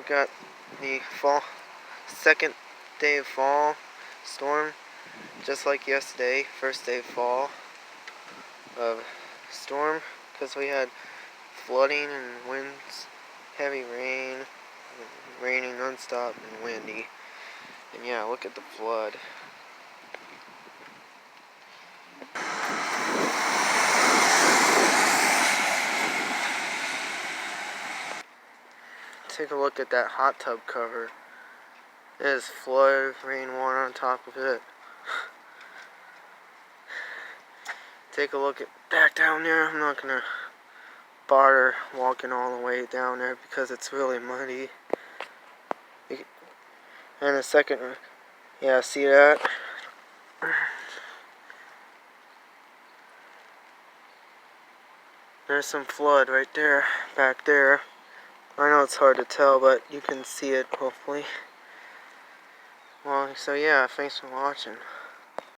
got the second day of fall storm, just like yesterday, first day of fall of storm, because we had flooding and winds, heavy rain, raining nonstop and windy. And yeah, look at the flood. Take a look at that hot tub cover. There's flood rainwater on top of it. Take a look at back down there. I'm not gonna bother walking all the way down there because it's really muddy. And a second, yeah, see that? There's some flood right there, back there. I know it's hard to tell, but you can see it hopefully. Well, so yeah, thanks for watching.